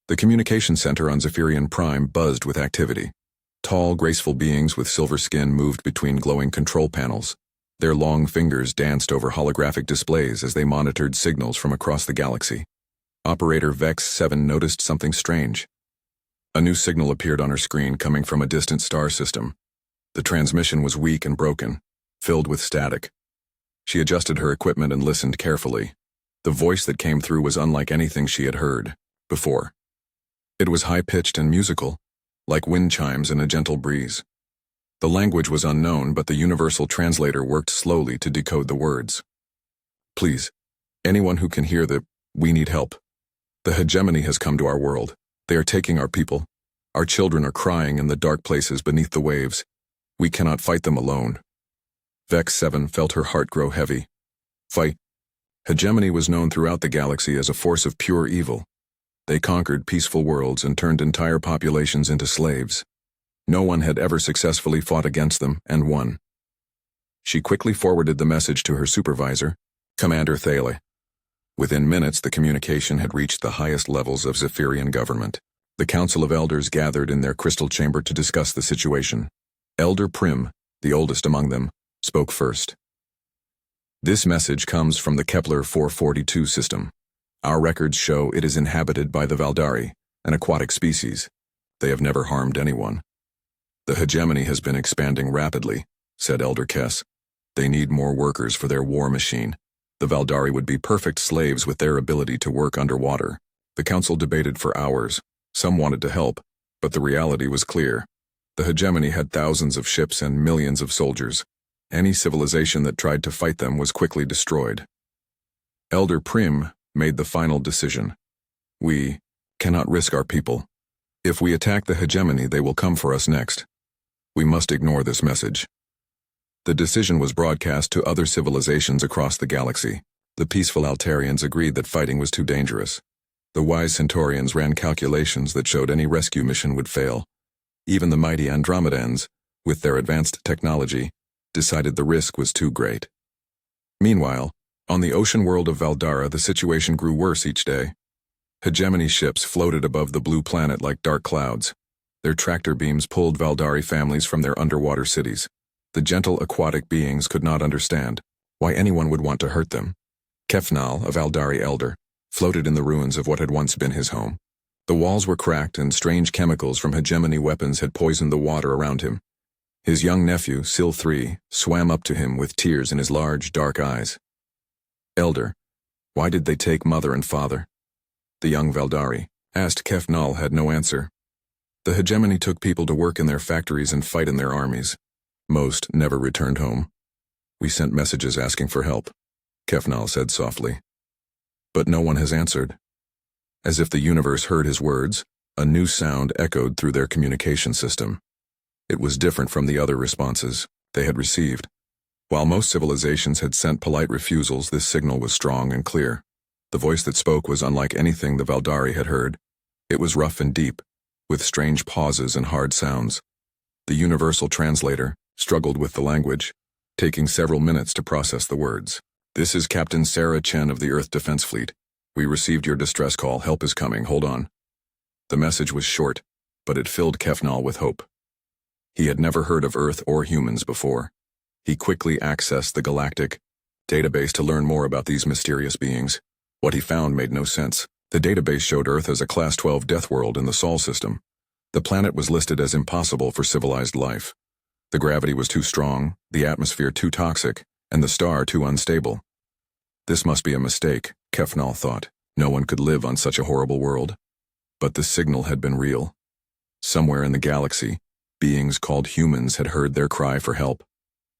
The communication center on Zephyrian Prime buzzed with activity. Tall, graceful beings with silver skin moved between glowing control panels. Their long fingers danced over holographic displays as they monitored signals from across the galaxy. Operator Vex 7 noticed something strange. A new signal appeared on her screen coming from a distant star system. The transmission was weak and broken, filled with static. She adjusted her equipment and listened carefully. The voice that came through was unlike anything she had heard before. It was high-pitched and musical, like wind chimes in a gentle breeze. The language was unknown, but the universal translator worked slowly to decode the words. Please, anyone who can hear we need help. The hegemony has come to our world. They are taking our people. Our children are crying in the dark places beneath the waves. We cannot fight them alone. Vex 7 felt her heart grow heavy. Hegemony was known throughout the galaxy as a force of pure evil. They conquered peaceful worlds and turned entire populations into slaves. No one had ever successfully fought against them and won. She quickly forwarded the message to her supervisor, Commander Thale. Within minutes, the communication had reached the highest levels of Zephyrian government. The Council of Elders gathered in their crystal chamber to discuss the situation. Elder Prim, the oldest among them, spoke first. This message comes from the Kepler 442 system. Our records show it is inhabited by the Valdari, an aquatic species. They have never harmed anyone. The hegemony has been expanding rapidly, said Elder Kess. They need more workers for their war machine. The Valdari would be perfect slaves with their ability to work underwater. The council debated for hours. Some wanted to help, but the reality was clear. The hegemony had thousands of ships and millions of soldiers. Any civilization that tried to fight them was quickly destroyed. Elder Prim made the final decision. We cannot risk our people. If we attack the hegemony, they will come for us next. We must ignore this message. The decision was broadcast to other civilizations across the galaxy. The peaceful Altarians agreed that fighting was too dangerous. The wise Centaurians ran calculations that showed any rescue mission would fail. Even the mighty Andromedans, with their advanced technology, decided the risk was too great. Meanwhile, on the ocean world of Valdara, the situation grew worse each day. Hegemony ships floated above the blue planet like dark clouds. Their tractor beams pulled Valdari families from their underwater cities. The gentle aquatic beings could not understand why anyone would want to hurt them. Kefnal, a Valdari elder, floated in the ruins of what had once been his home. The walls were cracked and strange chemicals from hegemony weapons had poisoned the water around him. His young nephew, Sil 3, swam up to him with tears in his large, dark eyes. Elder, why did they take mother and father? The young Valdari asked. Kefnal had no answer. The hegemony took people to work in their factories and fight in their armies. Most never returned home. We sent messages asking for help, Kefnal said softly. But no one has answered. As if the universe heard his words, a new sound echoed through their communication system. It was different from the other responses they had received. While most civilizations had sent polite refusals, this signal was strong and clear. The voice that spoke was unlike anything the Valdari had heard. It was rough and deep, with strange pauses and hard sounds. The universal translator struggled with the language, taking several minutes to process the words. This is Captain Sarah Chen of the Earth Defense Fleet. We received your distress call. Help is coming. Hold on. The message was short, but it filled Kefnal with hope. He had never heard of Earth or humans before. He quickly accessed the Galactic database to learn more about these mysterious beings. What he found made no sense. The database showed Earth as a Class 12 death world in the Sol system. The planet was listed as impossible for civilized life. The gravity was too strong, the atmosphere too toxic, and the star too unstable. This must be a mistake, Kefnal thought. No one could live on such a horrible world. But the signal had been real. Somewhere in the galaxy, beings called humans had heard their cry for help.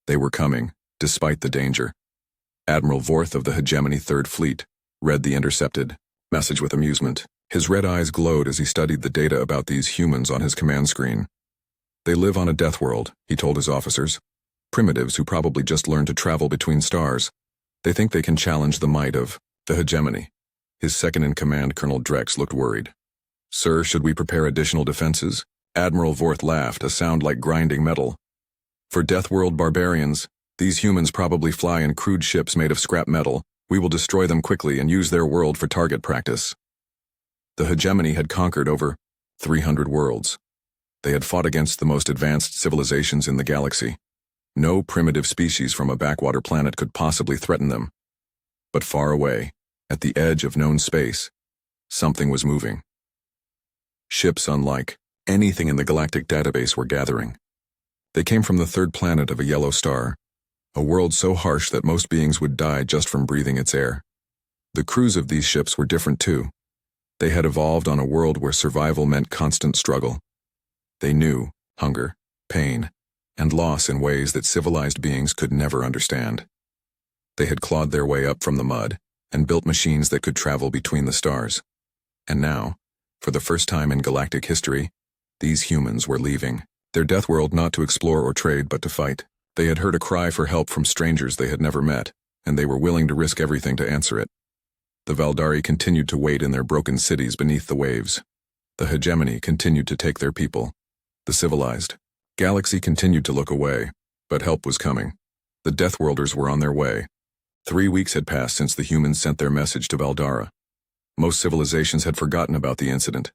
They were coming, despite the danger. Admiral Vorth of the Hegemony Third Fleet read the intercepted message with amusement. His red eyes glowed as he studied the data about these humans on his command screen. They live on a death world, he told his officers. Primitives who probably just learned to travel between stars. They think they can challenge the might of the hegemony. His second-in-command, Colonel Drex, looked worried. Sir, should we prepare additional defenses? Admiral Vorth laughed, a sound like grinding metal. For death world barbarians, these humans probably fly in crude ships made of scrap metal. We will destroy them quickly and use their world for target practice. The hegemony had conquered over 300 worlds. They had fought against the most advanced civilizations in the galaxy. No primitive species from a backwater planet could possibly threaten them. But far away, at the edge of known space, something was moving. Ships unlike anything in the galactic database were gathering. They came from the third planet of a yellow star, a world so harsh that most beings would die just from breathing its air. The crews of these ships were different too. They had evolved on a world where survival meant constant struggle. They knew hunger, pain, and loss in ways that civilized beings could never understand. They had clawed their way up from the mud and built machines that could travel between the stars. And now, for the first time in galactic history, these humans were leaving their death world not to explore or trade but to fight. They had heard a cry for help from strangers they had never met, and they were willing to risk everything to answer it. The Valdari continued to wait in their broken cities beneath the waves. The hegemony continued to take their people. The civilized galaxy continued to look away, but help was coming. The Deathworlders were on their way. 3 weeks had passed since the humans sent their message to Valdara. Most civilizations had forgotten about the incident.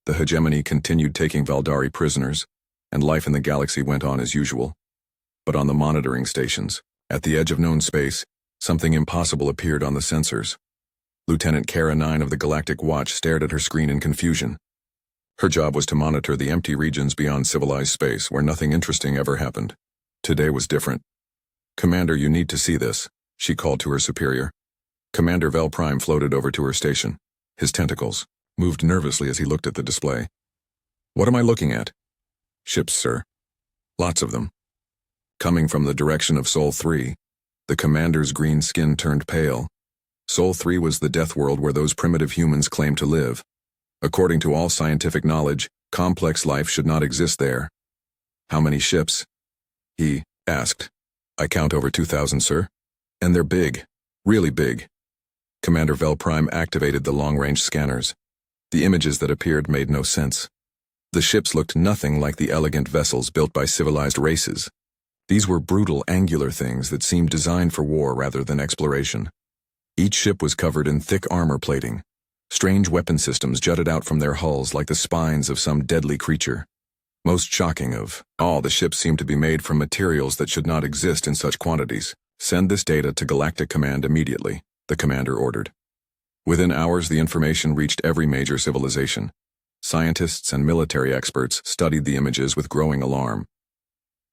The hegemony continued taking Valdari prisoners, and life in the galaxy went on as usual. But on the monitoring stations, at the edge of known space, something impossible appeared on the sensors. Lieutenant Kara 9 of the Galactic Watch stared at her screen in confusion. Her job was to monitor the empty regions beyond civilized space where nothing interesting ever happened. Today was different. "Commander, you need to see this," she called to her superior. Commander Vel Prime floated over to her station. His tentacles moved nervously as he looked at the display. "What am I looking at?" "Ships, sir. Lots of them." Coming from the direction of Sol 3, the commander's green skin turned pale. Sol 3 was the death world where those primitive humans claimed to live. According to all scientific knowledge, complex life should not exist there. "How many ships?" he asked. "I count over 2,000, sir. And they're big. Really big." Commander Vel Prime activated the long-range scanners. The images that appeared made no sense. The ships looked nothing like the elegant vessels built by civilized races. These were brutal, angular things that seemed designed for war rather than exploration. Each ship was covered in thick armor plating. Strange weapon systems jutted out from their hulls like the spines of some deadly creature. Most shocking of all, the ships seemed to be made from materials that should not exist in such quantities. "Send this data to Galactic Command immediately," the commander ordered. Within hours, the information reached every major civilization. Scientists and military experts studied the images with growing alarm.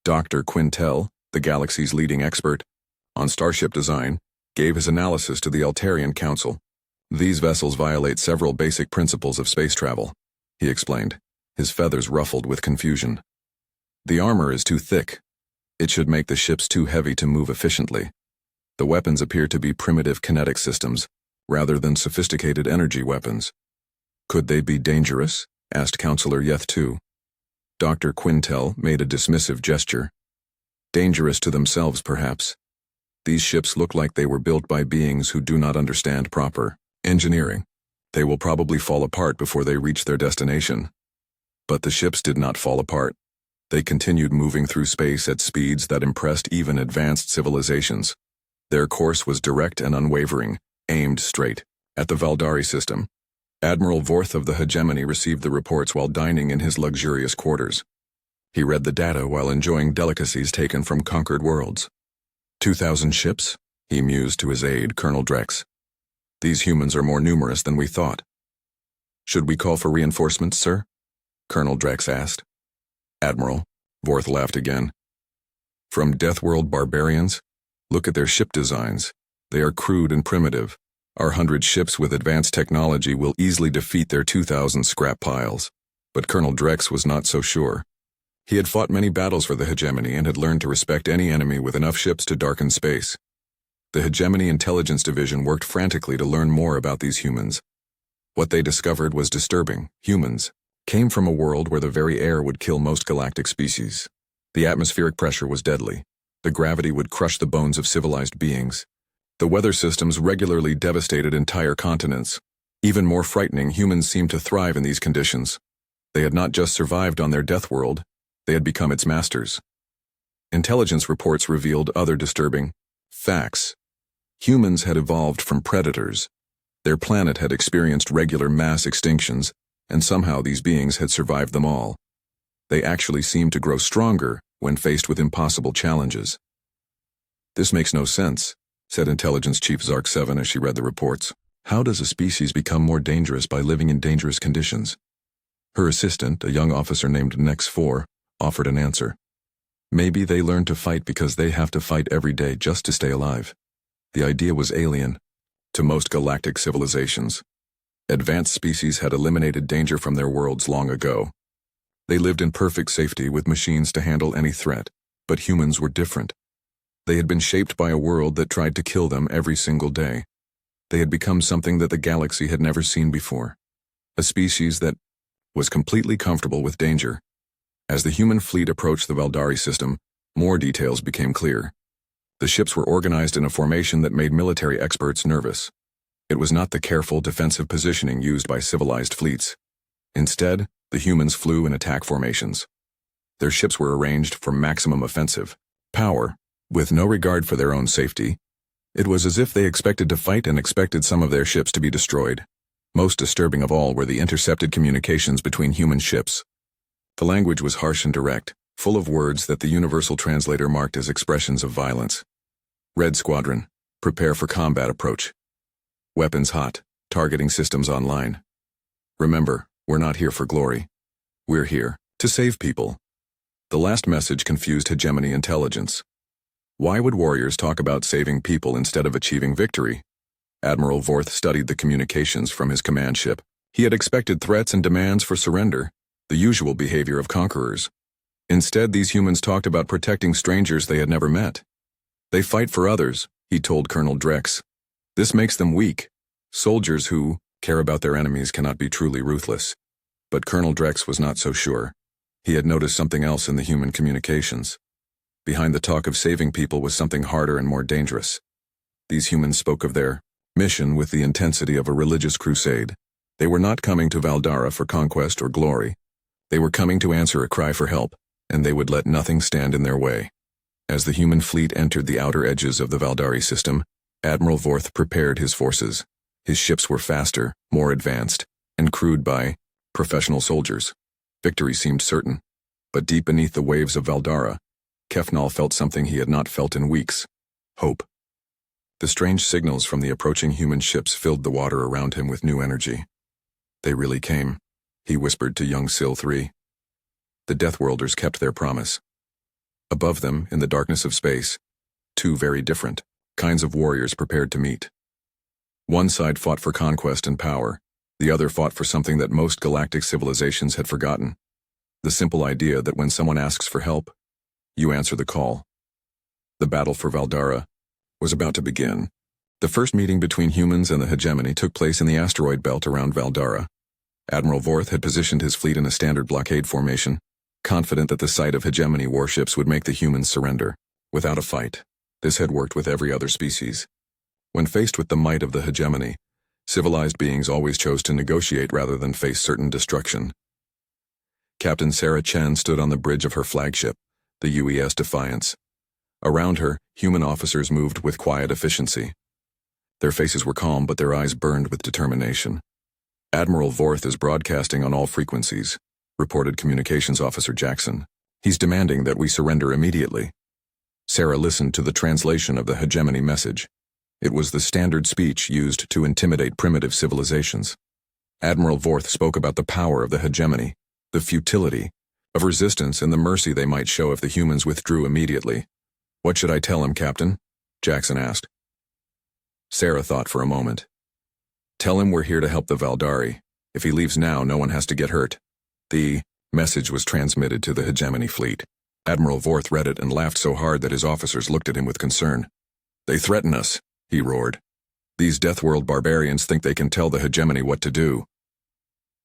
Dr. Quintel, the galaxy's leading expert on starship design, gave his analysis to the Altarian Council. "These vessels violate several basic principles of space travel," he explained, his feathers ruffled with confusion. "The armor is too thick. It should make the ships too heavy to move efficiently. The weapons appear to be primitive kinetic systems, rather than sophisticated energy weapons." "Could they be dangerous?" asked Counselor Yeth II. Dr. Quintel made a dismissive gesture. "Dangerous to themselves, perhaps. These ships look like they were built by beings who do not understand proper engineering. They will probably fall apart before they reach their destination." But the ships did not fall apart. They continued moving through space at speeds that impressed even advanced civilizations. Their course was direct and unwavering, aimed straight at the Valdari system. Admiral Vorth of the hegemony received the reports while dining in his luxurious quarters. He read the data while enjoying delicacies taken from conquered worlds. 2,000 ships? He mused to his aide, Colonel Drex. "These humans are more numerous than we thought." "Should we call for reinforcements, sir?" Colonel Drex asked. "Admiral," Vorth laughed again. "From Deathworld barbarians? Look at their ship designs. They are crude and primitive. Our 100 ships with advanced technology will easily defeat their 2,000 scrap piles." But Colonel Drex was not so sure. He had fought many battles for the hegemony and had learned to respect any enemy with enough ships to darken space. The hegemony intelligence division worked frantically to learn more about these humans. What they discovered was disturbing. Humans came from a world where the very air would kill most galactic species. The atmospheric pressure was deadly. The gravity would crush the bones of civilized beings. The weather systems regularly devastated entire continents. Even more frightening, humans seemed to thrive in these conditions. They had not just survived on their death world, they had become its masters. Intelligence reports revealed other disturbing facts. Humans had evolved from predators. Their planet had experienced regular mass extinctions, and somehow these beings had survived them all. They actually seemed to grow stronger when faced with impossible challenges. "This makes no sense," said Intelligence Chief Zark 7 as she read the reports. "How does a species become more dangerous by living in dangerous conditions?" Her assistant, a young officer named Nex 4, offered an answer. "Maybe they learn to fight because they have to fight every day just to stay alive." The idea was alien to most galactic civilizations. Advanced species had eliminated danger from their worlds long ago. They lived in perfect safety with machines to handle any threat, but humans were different. They had been shaped by a world that tried to kill them every single day. They had become something that the galaxy had never seen before. A species that was completely comfortable with danger. As the human fleet approached the Valdari system, more details became clear. The ships were organized in a formation that made military experts nervous. It was not the careful defensive positioning used by civilized fleets. Instead, the humans flew in attack formations. Their ships were arranged for maximum offensive power, with no regard for their own safety. It was as if they expected to fight and expected some of their ships to be destroyed. Most disturbing of all were the intercepted communications between human ships. The language was harsh and direct, full of words that the universal translator marked as expressions of violence. "Red Squadron, prepare for combat approach. Weapons hot, targeting systems online. Remember, we're not here for glory. We're here to save people." The last message confused hegemony intelligence. Why would warriors talk about saving people instead of achieving victory? Admiral Vorth studied the communications from his command ship. He had expected threats and demands for surrender, the usual behavior of conquerors. Instead, these humans talked about protecting strangers they had never met. "They fight for others," he told Colonel Drex. "This makes them weak. Soldiers who care about their enemies cannot be truly ruthless." But Colonel Drex was not so sure. He had noticed something else in the human communications. Behind the talk of saving people was something harder and more dangerous. These humans spoke of their mission with the intensity of a religious crusade. They were not coming to Valdara for conquest or glory. They were coming to answer a cry for help, and they would let nothing stand in their way. As the human fleet entered the outer edges of the Valdari system, Admiral Vorth prepared his forces. His ships were faster, more advanced, and crewed by professional soldiers. Victory seemed certain. But deep beneath the waves of Valdara, Kefnal felt something he had not felt in weeks: hope. The strange signals from the approaching human ships filled the water around him with new energy. "They really came," he whispered to young Sil 3. The Deathworlders kept their promise. Above them, in the darkness of space, two very different kinds of warriors prepared to meet. One side fought for conquest and power, the other fought for something that most galactic civilizations had forgotten: the simple idea that when someone asks for help, you answer the call. The battle for Valdara was about to begin. The first meeting between humans and the hegemony took place in the asteroid belt around Valdara. Admiral Vorth had positioned his fleet in a standard blockade formation, confident that the sight of hegemony warships would make the humans surrender, without a fight. This had worked with every other species. When faced with the might of the hegemony, civilized beings always chose to negotiate rather than face certain destruction. Captain Sarah Chen stood on the bridge of her flagship, the UES Defiance. Around her, human officers moved with quiet efficiency. Their faces were calm, but their eyes burned with determination. "Admiral Vorth is broadcasting on all frequencies," reported Communications Officer Jackson. "He's demanding that we surrender immediately." Sarah listened to the translation of the hegemony message. It was the standard speech used to intimidate primitive civilizations. Admiral Vorth spoke about the power of the hegemony, the futility of resistance, and the mercy they might show if the humans withdrew immediately. "What should I tell him, Captain?" Jackson asked. Sarah thought for a moment. "Tell him we're here to help the Valdari. If he leaves now, no one has to get hurt." The message was transmitted to the hegemony fleet. Admiral Vorth read it and laughed so hard that his officers looked at him with concern. "They threaten us," he roared. "These Deathworld barbarians think they can tell the hegemony what to do."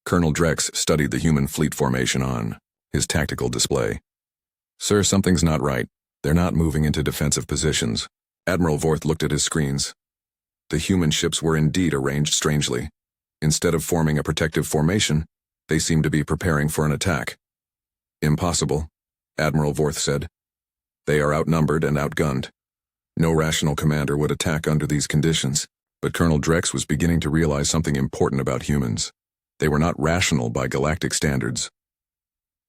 Colonel Drex studied the human fleet formation on his tactical display. "Sir, something's not right. They're not moving into defensive positions." Admiral Vorth looked at his screens. The human ships were indeed arranged strangely. Instead of forming a protective formation, they seemed to be preparing for an attack. "Impossible," Admiral Vorth said. "They are outnumbered and outgunned. No rational commander would attack under these conditions." But Colonel Drex was beginning to realize something important about humans. They were not rational by galactic standards.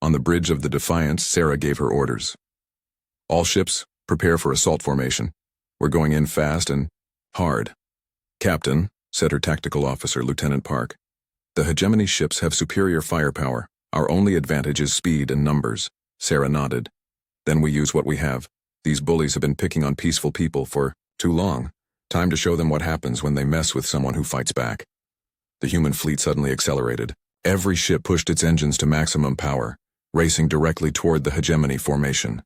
On the bridge of the Defiance, Sarah gave her orders. All ships, prepare for assault formation. We're going in fast and hard. Captain, said her tactical officer, Lieutenant Park, the hegemony ships have superior firepower. Our only advantage is speed and numbers. Sarah nodded. Then we use what we have. These bullies have been picking on peaceful people for too long. Time to show them what happens when they mess with someone who fights back. The human fleet suddenly accelerated. Every ship pushed its engines to maximum power, racing directly toward the hegemony formation.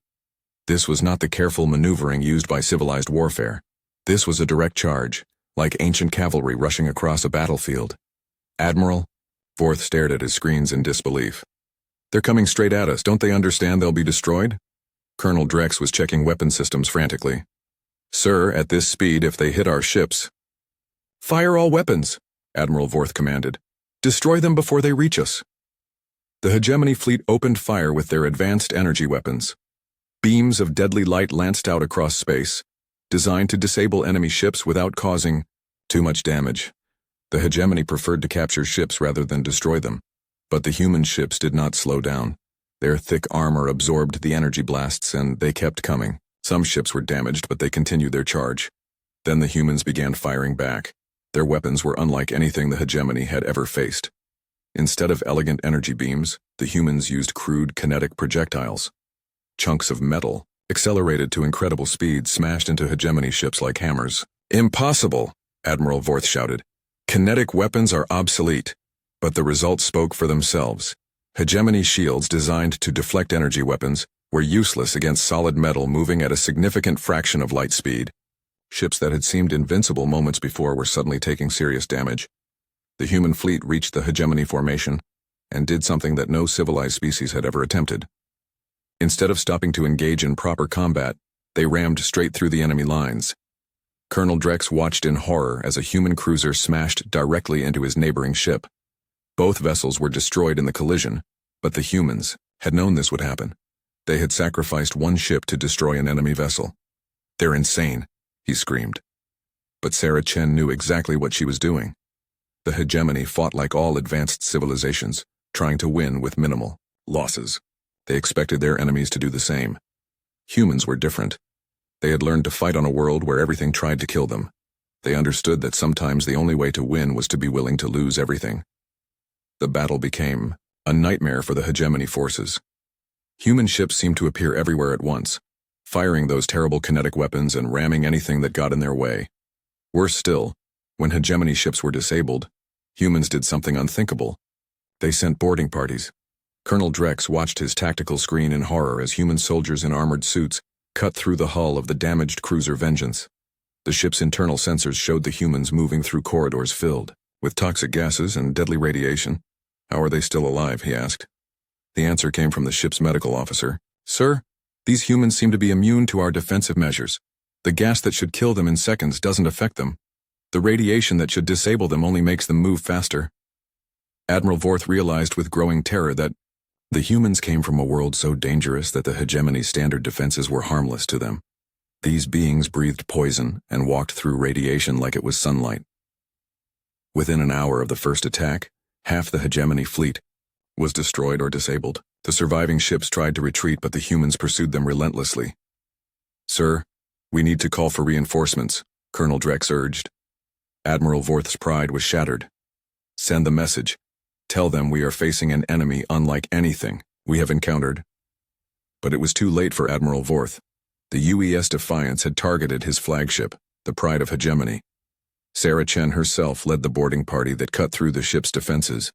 This was not the careful maneuvering used by civilized warfare. This was a direct charge, like ancient cavalry rushing across a battlefield. Admiral? Vorth stared at his screens in disbelief. They're coming straight at us. Don't they understand they'll be destroyed? Colonel Drex was checking weapon systems frantically. Sir, at this speed, if they hit our ships... Fire all weapons, Admiral Vorth commanded. Destroy them before they reach us. The hegemony fleet opened fire with their advanced energy weapons. Beams of deadly light lanced out across space, designed to disable enemy ships without causing too much damage. The hegemony preferred to capture ships rather than destroy them, but the human ships did not slow down. Their thick armor absorbed the energy blasts, and they kept coming. Some ships were damaged, but they continued their charge. Then the humans began firing back. Their weapons were unlike anything the hegemony had ever faced. Instead of elegant energy beams, the humans used crude kinetic projectiles. Chunks of metal, accelerated to incredible speed, smashed into hegemony ships like hammers. Impossible, Admiral Vorth shouted. Kinetic weapons are obsolete. But the results spoke for themselves. Hegemony shields designed to deflect energy weapons were useless against solid metal moving at a significant fraction of light speed. Ships that had seemed invincible moments before were suddenly taking serious damage. The human fleet reached the hegemony formation and did something that no civilized species had ever attempted. Instead of stopping to engage in proper combat, they rammed straight through the enemy lines. Colonel Drex watched in horror as a human cruiser smashed directly into his neighboring ship. Both vessels were destroyed in the collision, but the humans had known this would happen. They had sacrificed one ship to destroy an enemy vessel. They're insane, he screamed. But Sarah Chen knew exactly what she was doing. The hegemony fought like all advanced civilizations, trying to win with minimal losses. They expected their enemies to do the same. Humans were different. They had learned to fight on a world where everything tried to kill them. They understood that sometimes the only way to win was to be willing to lose everything. The battle became a nightmare for the hegemony forces. Human ships seemed to appear everywhere at once, firing those terrible kinetic weapons and ramming anything that got in their way. Worse still, when hegemony ships were disabled, humans did something unthinkable. They sent boarding parties. Colonel Drex watched his tactical screen in horror as human soldiers in armored suits cut through the hull of the damaged cruiser Vengeance. The ship's internal sensors showed the humans moving through corridors filled with toxic gases and deadly radiation. How are they still alive, he asked. The answer came from the ship's medical officer. Sir, these humans seem to be immune to our defensive measures. The gas that should kill them in seconds doesn't affect them. The radiation that should disable them only makes them move faster. Admiral Vorth realized with growing terror that the humans came from a world so dangerous that the hegemony's standard defenses were harmless to them. These beings breathed poison and walked through radiation like it was sunlight. Within an hour of the first attack, half the hegemony fleet was destroyed or disabled. The surviving ships tried to retreat, but the humans pursued them relentlessly. Sir, we need to call for reinforcements, Colonel Drex urged. Admiral Vorth's pride was shattered. Send the message. Tell them we are facing an enemy unlike anything we have encountered. But it was too late for Admiral Vorth. The UES Defiance had targeted his flagship, the Pride of Hegemony. Sarah Chen herself led the boarding party that cut through the ship's defenses.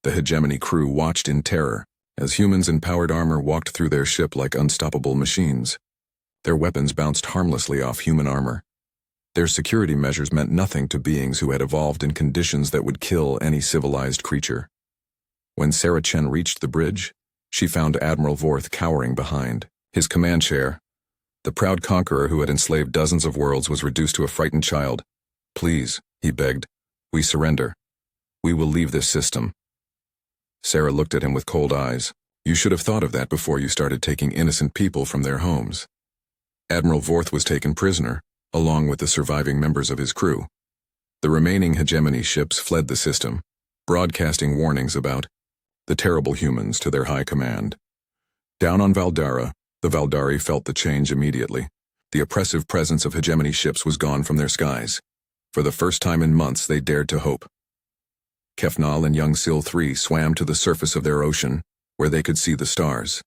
The hegemony crew watched in terror as humans in powered armor walked through their ship like unstoppable machines. Their weapons bounced harmlessly off human armor. Their security measures meant nothing to beings who had evolved in conditions that would kill any civilized creature. When Sarah Chen reached the bridge, she found Admiral Vorth cowering behind his command chair. The proud conqueror who had enslaved dozens of worlds was reduced to a frightened child. Please, he begged, we surrender. We will leave this system. Sarah looked at him with cold eyes. You should have thought of that before you started taking innocent people from their homes. Admiral Vorth was taken prisoner, along with the surviving members of his crew. The remaining hegemony ships fled the system, broadcasting warnings about the terrible humans to their high command. Down on Valdara, the Valdari felt the change immediately. The oppressive presence of hegemony ships was gone from their skies. For the first time in months, they dared to hope. Kefnal and young Sil 3 swam to the surface of their ocean, where they could see the stars.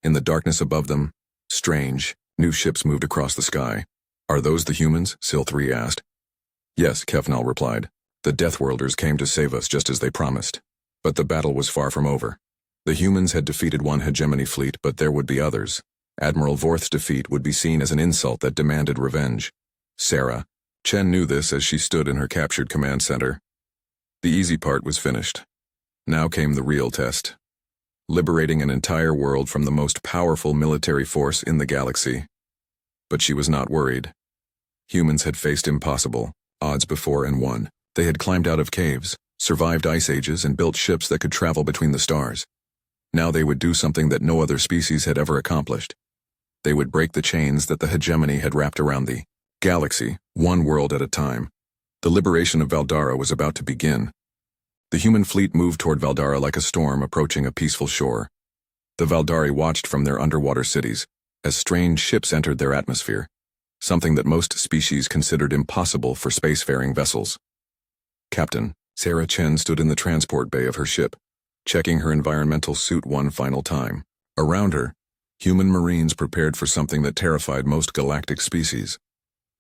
In the darkness above them, strange, new ships moved across the sky. "Are those the humans?" Sil 3 asked. "Yes," Kefnal replied. "The Deathworlders came to save us just as they promised." But the battle was far from over. The humans had defeated one hegemony fleet, but there would be others. Admiral Vorth's defeat would be seen as an insult that demanded revenge. Sarah Chen knew this as she stood in her captured command center. The easy part was finished. Now came the real test. Liberating an entire world from the most powerful military force in the galaxy. But she was not worried. Humans had faced impossible odds before and won. They had climbed out of caves, survived ice ages, and built ships that could travel between the stars. Now they would do something that no other species had ever accomplished. They would break the chains that the hegemony had wrapped around the galaxy, one world at a time. The liberation of Valdara was about to begin. The human fleet moved toward Valdara like a storm approaching a peaceful shore. The Valdari watched from their underwater cities as strange ships entered their atmosphere, something that most species considered impossible for spacefaring vessels. Captain Sarah Chen stood in the transport bay of her ship, checking her environmental suit one final time. Around her, human marines prepared for something that terrified most galactic species: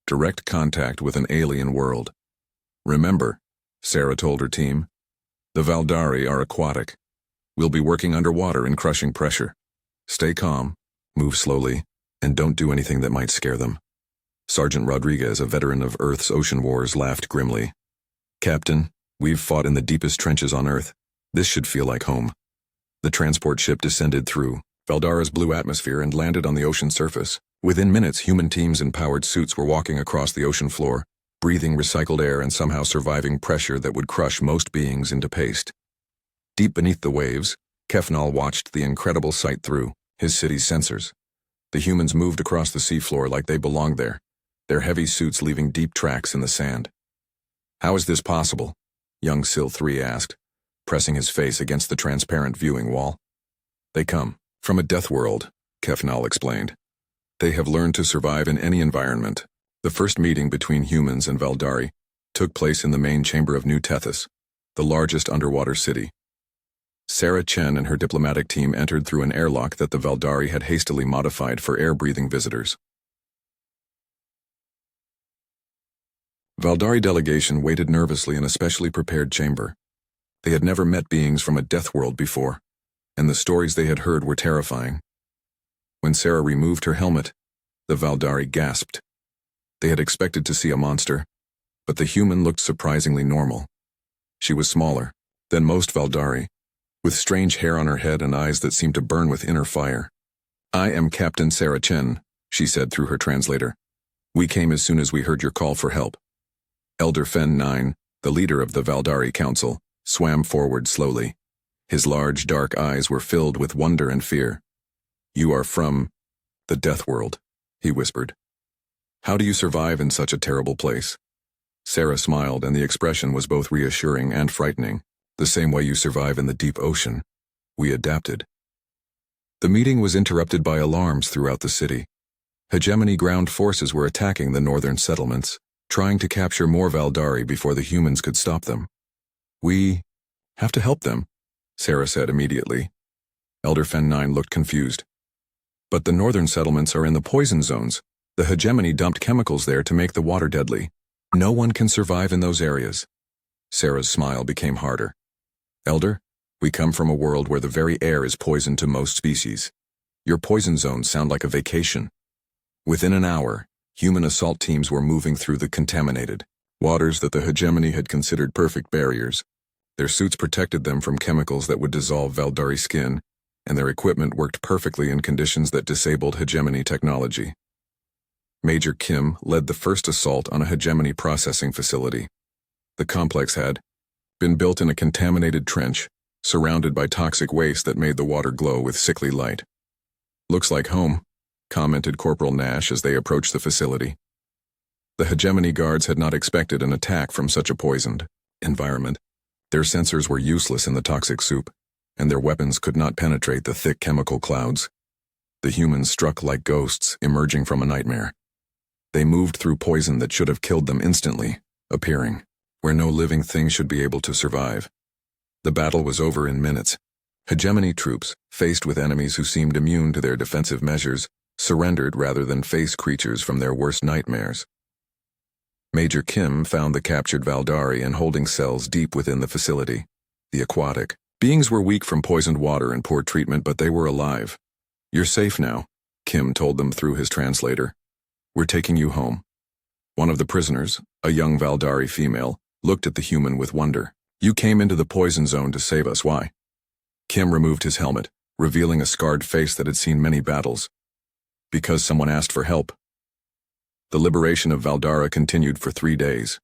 direct contact with an alien world. "Remember," Sarah told her team, "the Valdari are aquatic. We'll be working underwater in crushing pressure. Stay calm, move slowly, and don't do anything that might scare them." Sergeant Rodriguez, a veteran of Earth's ocean wars, laughed grimly. "Captain, we've fought in the deepest trenches on Earth. This should feel like home." The transport ship descended through Valdara's blue atmosphere and landed on the ocean surface. Within minutes, human teams in powered suits were walking across the ocean floor, breathing recycled air and somehow surviving pressure that would crush most beings into paste. Deep beneath the waves, Kefnal watched the incredible sight through his city's sensors. The humans moved across the seafloor like they belonged there, their heavy suits leaving deep tracks in the sand. "How is this possible?" young Sil 3 asked, pressing his face against the transparent viewing wall. "They come from a death world," Kefnal explained. "They have learned to survive in any environment." The first meeting between humans and Valdari took place in the main chamber of New Tethys, the largest underwater city. Sarah Chen and her diplomatic team entered through an airlock that the Valdari had hastily modified for air-breathing visitors. Valdari delegation waited nervously in a specially prepared chamber. They had never met beings from a death world before, and the stories they had heard were terrifying. When Sarah removed her helmet, the Valdari gasped. They had expected to see a monster, but the human looked surprisingly normal. She was smaller than most Valdari, with strange hair on her head and eyes that seemed to burn with inner fire. "I am Captain Sarah Chen," she said through her translator. "We came as soon as we heard your call for help." Elder Fen 9, the leader of the Valdari Council, swam forward slowly. His large, dark eyes were filled with wonder and fear. "You are from the death world," he whispered. "How do you survive in such a terrible place?" Sarah smiled, and the expression was both reassuring and frightening. "The same way you survive in the deep ocean. We adapted." The meeting was interrupted by alarms throughout the city. Hegemony ground forces were attacking the northern settlements, trying to capture more Valdari before the humans could stop them. "We have to help them," Sarah said immediately. Elder Fen 9 looked confused. "But the northern settlements are in the poison zones. The hegemony dumped chemicals there to make the water deadly. No one can survive in those areas." Sarah's smile became harder. "Elder, we come from a world where the very air is poison to most species. Your poison zones sound like a vacation." Within an hour, human assault teams were moving through the contaminated waters that the hegemony had considered perfect barriers. Their suits protected them from chemicals that would dissolve Valdari skin, and their equipment worked perfectly in conditions that disabled hegemony technology. Major Kim led the first assault on a hegemony processing facility. The complex had been built in a contaminated trench, surrounded by toxic waste that made the water glow with sickly light. "Looks like home," commented Corporal Nash as they approached the facility. The hegemony guards had not expected an attack from such a poisoned environment. Their sensors were useless in the toxic soup, and their weapons could not penetrate the thick chemical clouds. The humans struck like ghosts emerging from a nightmare. They moved through poison that should have killed them instantly, appearing where no living thing should be able to survive. The battle was over in minutes. Hegemony troops, faced with enemies who seemed immune to their defensive measures, surrendered rather than face creatures from their worst nightmares. Major Kim found the captured Valdari in holding cells deep within the facility. The aquatic beings were weak from poisoned water and poor treatment, but they were alive. "You're safe now," Kim told them through his translator. "We're taking you home." One of the prisoners, a young Valdari female, looked at the human with wonder. "You came into the poison zone to save us, why?" Kim removed his helmet, revealing a scarred face that had seen many battles. "Because someone asked for help." The liberation of Valdara continued for 3 days.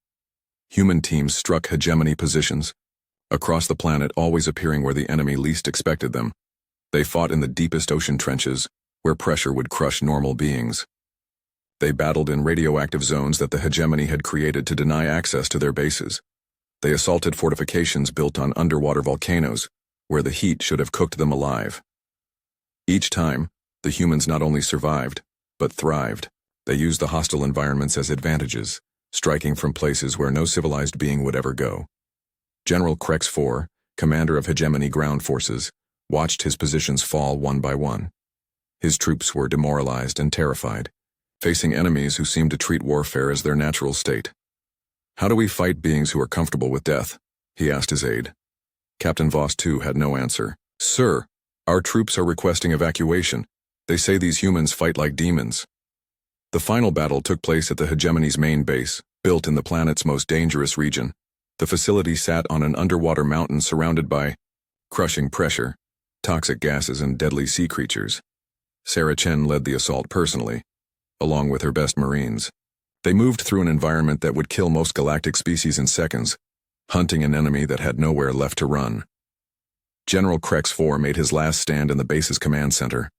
Human teams struck hegemony positions, across the planet, always appearing where the enemy least expected them. They fought in the deepest ocean trenches, where pressure would crush normal beings. They battled in radioactive zones that the hegemony had created to deny access to their bases. They assaulted fortifications built on underwater volcanoes, where the heat should have cooked them alive. Each time, the humans not only survived, but thrived. They used the hostile environments as advantages, striking from places where no civilized being would ever go. General Krex IV, commander of hegemony ground forces, watched his positions fall one by one. His troops were demoralized and terrified, facing enemies who seemed to treat warfare as their natural state. "How do we fight beings who are comfortable with death?" he asked his aide. Captain Voss II had no answer. "Sir, our troops are requesting evacuation. They say these humans fight like demons." The final battle took place at the hegemony's main base, built in the planet's most dangerous region. The facility sat on an underwater mountain surrounded by crushing pressure, toxic gases, and deadly sea creatures. Sarah Chen led the assault personally, along with her best Marines. They moved through an environment that would kill most galactic species in seconds, hunting an enemy that had nowhere left to run. General Krex IV made his last stand in the base's command center.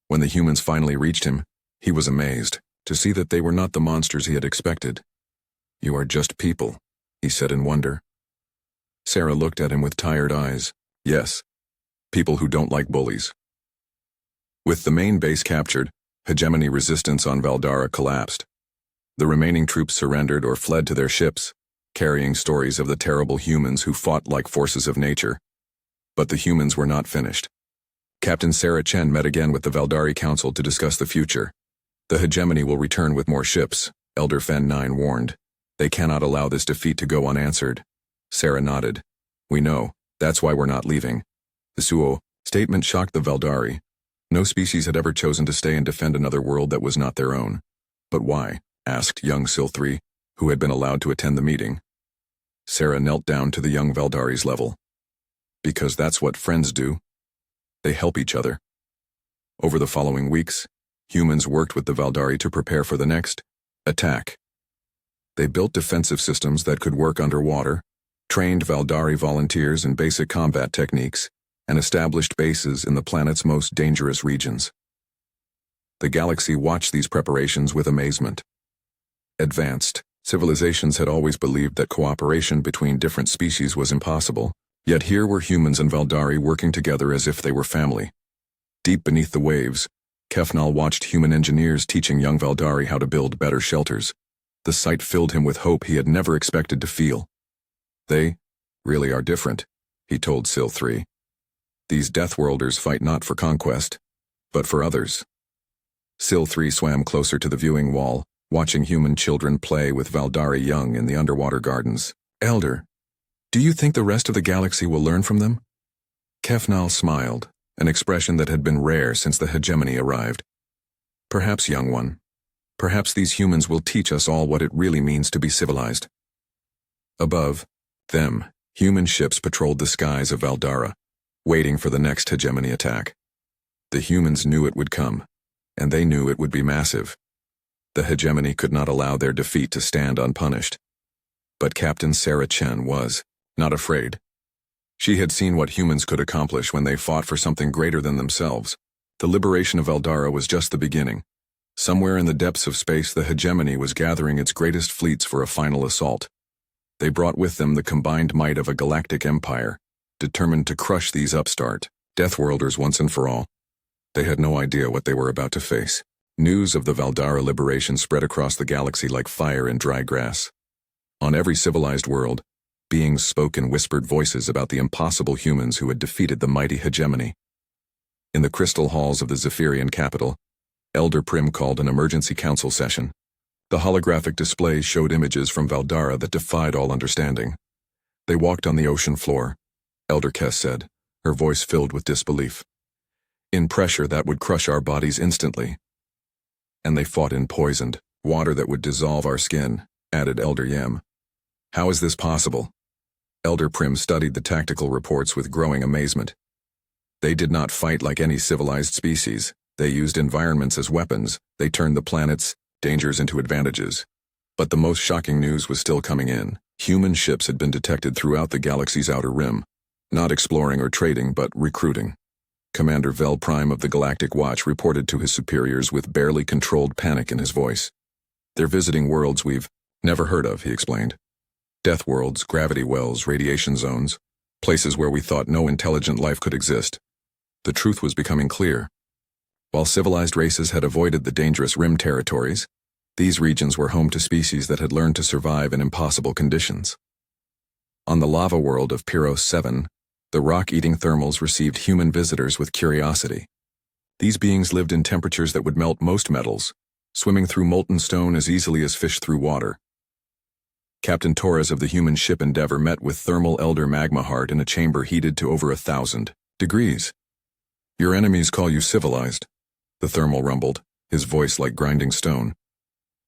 When the humans finally reached him, he was amazed to see that they were not the monsters he had expected. "You are just people," he said in wonder. Sarah looked at him with tired eyes. "Yes, people who don't like bullies." With the main base captured, hegemony resistance on Valdara collapsed. The remaining troops surrendered or fled to their ships, carrying stories of the terrible humans who fought like forces of nature. But the humans were not finished. Captain Sarah Chen met again with the Valdari Council to discuss the future. "The hegemony will return with more ships," Elder Fen 9 warned. "They cannot allow this defeat to go unanswered." Sarah nodded. "We know. That's why we're not leaving." The Suo statement shocked the Valdari. No species had ever chosen to stay and defend another world that was not their own. "But why?" asked young Sil 3, who had been allowed to attend the meeting. Sarah knelt down to the young Valdari's level. "Because that's what friends do. They help each other." Over the following weeks, humans worked with the Valdari to prepare for the next attack. They built defensive systems that could work underwater, trained Valdari volunteers in basic combat techniques, and established bases in the planet's most dangerous regions. The galaxy watched these preparations with amazement. Advanced civilizations had always believed that cooperation between different species was impossible, yet here were humans and Valdari working together as if they were family. Deep beneath the waves, Kefnal watched human engineers teaching young Valdari how to build better shelters. The sight filled him with hope he had never expected to feel. "They really are different," he told Sil 3. "These Deathworlders fight not for conquest, but for others." Sil 3 swam closer to the viewing wall, watching human children play with Valdari young in the underwater gardens. "Elder, do you think the rest of the galaxy will learn from them?" Kefnal smiled, an expression that had been rare since the hegemony arrived. "Perhaps, young one. Perhaps these humans will teach us all what it really means to be civilized." Above them, human ships patrolled the skies of Valdara, waiting for the next hegemony attack. The humans knew it would come, and they knew it would be massive. The hegemony could not allow their defeat to stand unpunished. But Captain Sarah Chen was not afraid. She had seen what humans could accomplish when they fought for something greater than themselves. The liberation of Valdara was just the beginning. Somewhere in the depths of space, the hegemony was gathering its greatest fleets for a final assault. They brought with them the combined might of a galactic empire, determined to crush these upstart Deathworlders once and for all. They had no idea what they were about to face. News of the Valdara liberation spread across the galaxy like fire in dry grass. On every civilized world, beings spoke in whispered voices about the impossible humans who had defeated the mighty hegemony. In the crystal halls of the Zephyrian capital, Elder Prim called an emergency council session. The holographic displays showed images from Valdara that defied all understanding. They walked on the ocean floor, Elder Kess said, her voice filled with disbelief. In pressure that would crush our bodies instantly. And they fought in poisoned water that would dissolve our skin, added Elder Yem. How is this possible? Elder Prim studied the tactical reports with growing amazement. They did not fight like any civilized species. They used environments as weapons. They turned the planet's dangers into advantages. But the most shocking news was still coming in. Human ships had been detected throughout the galaxy's outer rim, not exploring or trading, but recruiting. Commander Vel Prime of the Galactic Watch reported to his superiors with barely controlled panic in his voice. They're visiting worlds we've never heard of, he explained. Death worlds, gravity wells, radiation zones, places where we thought no intelligent life could exist. The truth was becoming clear. While civilized races had avoided the dangerous rim territories, these regions were home to species that had learned to survive in impossible conditions. On the lava world of Pyros 7, the rock-eating thermals received human visitors with curiosity. These beings lived in temperatures that would melt most metals, swimming through molten stone as easily as fish through water. Captain Torres of the human ship Endeavor met with thermal elder Magma Heart in a chamber heated to over 1,000 degrees. Your enemies call you civilized, the thermal rumbled, his voice like grinding stone.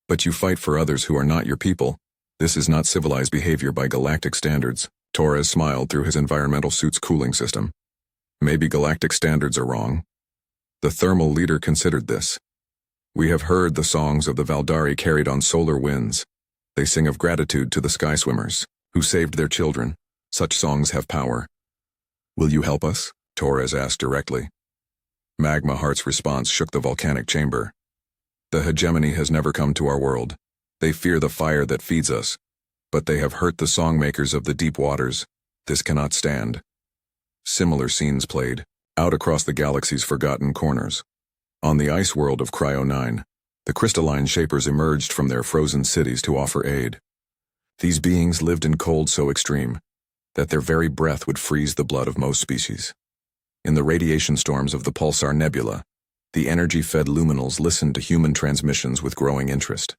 But you fight for others who are not your people. This is not civilized behavior by galactic standards. Torres smiled through his environmental suit's cooling system. Maybe galactic standards are wrong. The thermal leader considered this. We have heard the songs of the Valdari carried on solar winds. They sing of gratitude to the sky swimmers, who saved their children. Such songs have power. Will you help us? Torres asked directly. Magma Heart's response shook the volcanic chamber. The hegemony has never come to our world. They fear the fire that feeds us. But they have hurt the songmakers of the deep waters. This cannot stand. Similar scenes played, out across the galaxy's forgotten corners. On the ice world of Cryo 9, the crystalline shapers emerged from their frozen cities to offer aid. These beings lived in cold so extreme that their very breath would freeze the blood of most species. In the radiation storms of the Pulsar Nebula, the energy-fed luminals listened to human transmissions with growing interest.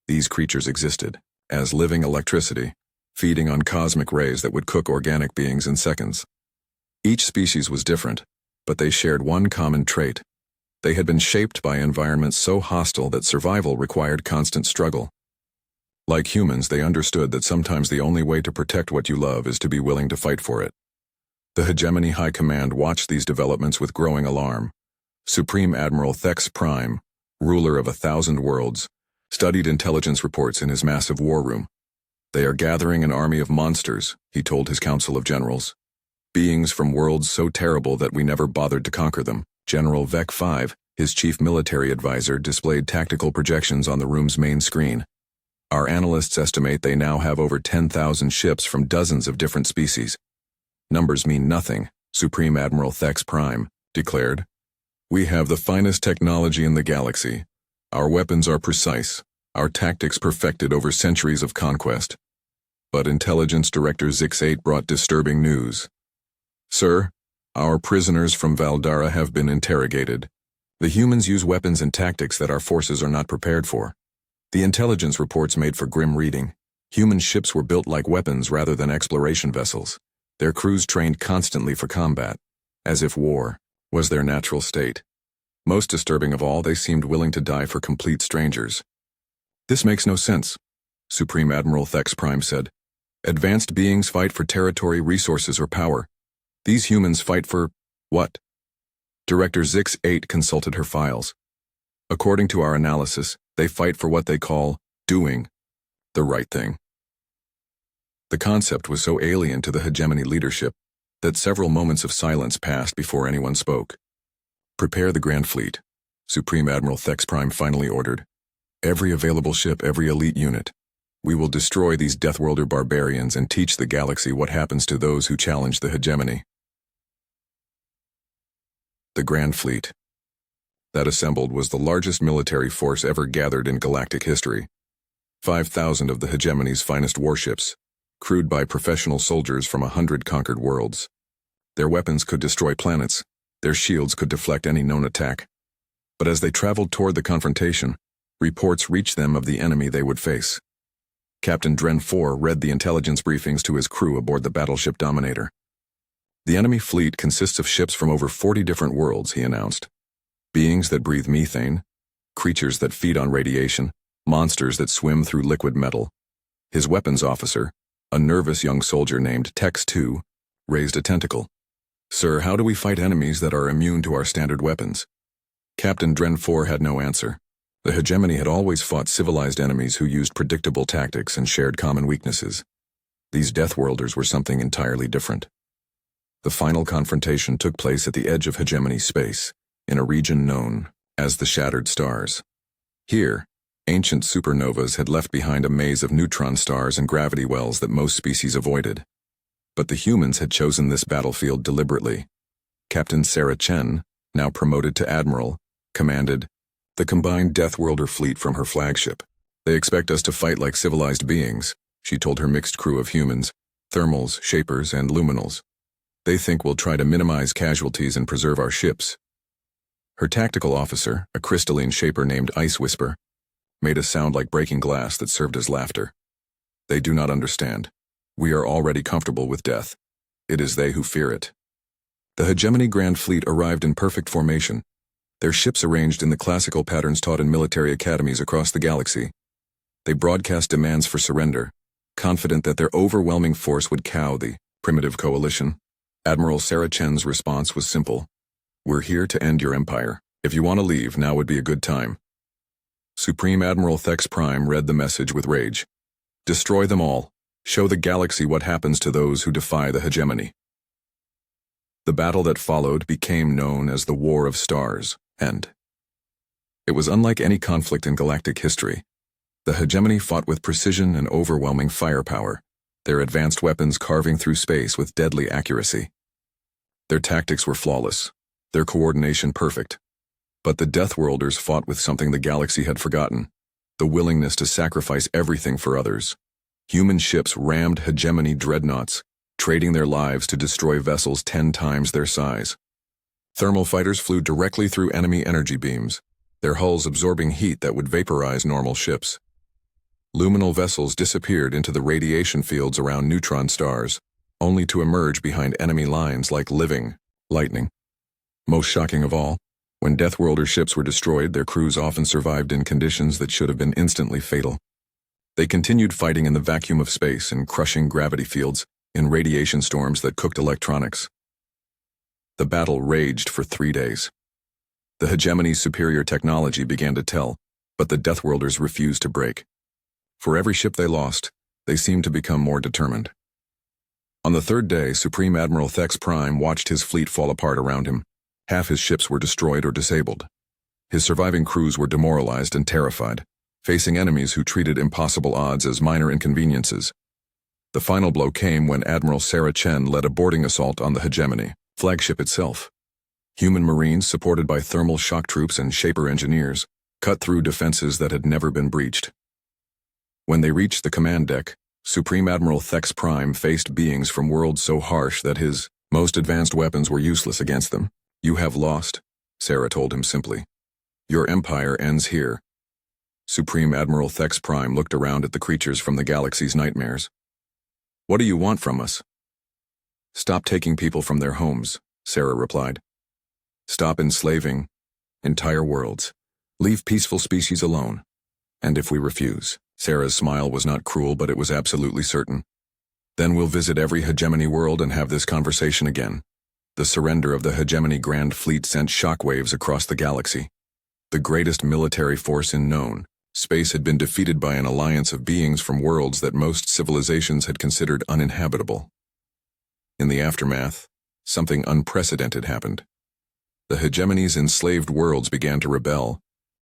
These creatures existed as living electricity, feeding on cosmic rays that would cook organic beings in seconds. Each species was different, but they shared one common trait. They had been shaped by environments so hostile that survival required constant struggle. Like humans, they understood that sometimes the only way to protect what you love is to be willing to fight for it. The Hegemony High Command watched these developments with growing alarm. Supreme Admiral Thex Prime, ruler of 1,000 worlds, studied intelligence reports in his massive war room. They are gathering an army of monsters, he told his council of generals. Beings from worlds so terrible that we never bothered to conquer them. General Vec 5, his chief military advisor, displayed tactical projections on the room's main screen. Our analysts estimate they now have over 10,000 ships from dozens of different species. Numbers mean nothing, Supreme Admiral Thex Prime declared. We have the finest technology in the galaxy. Our weapons are precise, our tactics perfected over centuries of conquest. But Intelligence Director Zix-8 brought disturbing news. Sir, our prisoners from Valdara have been interrogated. The humans use weapons and tactics that our forces are not prepared for. The intelligence reports made for grim reading. Human ships were built like weapons rather than exploration vessels. Their crews trained constantly for combat, as if war was their natural state. Most disturbing of all, they seemed willing to die for complete strangers. This makes no sense, Supreme Admiral Thex Prime said. Advanced beings fight for territory, resources, or power. These humans fight for what? Director Zix-8 consulted her files. According to our analysis, they fight for what they call doing the right thing. The concept was so alien to the hegemony leadership that several moments of silence passed before anyone spoke. Prepare the Grand Fleet, Supreme Admiral Thex Prime finally ordered. Every available ship, every elite unit. We will destroy these Deathworlder barbarians and teach the galaxy what happens to those who challenge the hegemony. The Grand Fleet that assembled was the largest military force ever gathered in galactic history. 5,000 of the hegemony's finest warships, crewed by professional soldiers from 100 conquered worlds. Their weapons could destroy planets, their shields could deflect any known attack. But as they traveled toward the confrontation, reports reached them of the enemy they would face. Captain Dren 4 read the intelligence briefings to his crew aboard the battleship Dominator. The enemy fleet consists of ships from over 40 different worlds, he announced. Beings that breathe methane, creatures that feed on radiation, monsters that swim through liquid metal. His weapons officer, a nervous young soldier named Tex 2, raised a tentacle. Sir, how do we fight enemies that are immune to our standard weapons? Captain Dren 4 had no answer. The hegemony had always fought civilized enemies who used predictable tactics and shared common weaknesses. These Deathworlders were something entirely different. The final confrontation took place at the edge of hegemony space, in a region known as the Shattered Stars. Here, ancient supernovas had left behind a maze of neutron stars and gravity wells that most species avoided. But the humans had chosen this battlefield deliberately. Captain Sarah Chen, now promoted to Admiral, commanded the combined Deathworlder fleet from her flagship. They expect us to fight like civilized beings, she told her mixed crew of humans, thermals, shapers, and luminals. They think we'll try to minimize casualties and preserve our ships. Her tactical officer, a crystalline shaper named Ice Whisper, made a sound like breaking glass that served as laughter. They do not understand. We are already comfortable with death. It is they who fear it. The hegemony Grand Fleet arrived in perfect formation, their ships arranged in the classical patterns taught in military academies across the galaxy. They broadcast demands for surrender, confident that their overwhelming force would cow the primitive coalition. Admiral Sarah Chen's response was simple. We're here to end your empire. If you want to leave, now would be a good time. Supreme Admiral Thex Prime read the message with rage. Destroy them all. Show the galaxy what happens to those who defy the hegemony. The battle that followed became known as the War of Stars, and it was unlike any conflict in galactic history. The hegemony fought with precision and overwhelming firepower, their advanced weapons carving through space with deadly accuracy. Their tactics were flawless, their coordination perfect. But the Deathworlders fought with something the galaxy had forgotten, the willingness to sacrifice everything for others. Human ships rammed hegemony dreadnoughts, trading their lives to destroy vessels 10 times their size. Thermal fighters flew directly through enemy energy beams, their hulls absorbing heat that would vaporize normal ships. Luminal vessels disappeared into the radiation fields around neutron stars, only to emerge behind enemy lines like living lightning. Most shocking of all, when Deathworlder ships were destroyed, their crews often survived in conditions that should have been instantly fatal. They continued fighting in the vacuum of space, in crushing gravity fields, in radiation storms that cooked electronics. The battle raged for 3 days. The hegemony's superior technology began to tell, but the Deathworlders refused to break. For every ship they lost, they seemed to become more determined. On the third day, Supreme Admiral Thex Prime watched his fleet fall apart around him. Half his ships were destroyed or disabled. His surviving crews were demoralized and terrified, facing enemies who treated impossible odds as minor inconveniences. The final blow came when Admiral Sarah Chen led a boarding assault on the hegemony flagship itself. Human Marines, supported by thermal shock troops and shaper engineers, cut through defenses that had never been breached. When they reached the command deck, Supreme Admiral Thex Prime faced beings from worlds so harsh that his most advanced weapons were useless against them. You have lost, Sarah told him simply. Your empire ends here. Supreme Admiral Thex Prime looked around at the creatures from the galaxy's nightmares. What do you want from us? Stop taking people from their homes, Sarah replied. Stop enslaving entire worlds. Leave peaceful species alone. And if we refuse, Sarah's smile was not cruel, but it was absolutely certain. Then we'll visit every hegemony world and have this conversation again. The surrender of the hegemony Grand Fleet sent shockwaves across the galaxy. The greatest military force in known space had been defeated by an alliance of beings from worlds that most civilizations had considered uninhabitable. In the aftermath, something unprecedented happened. The hegemony's enslaved worlds began to rebel,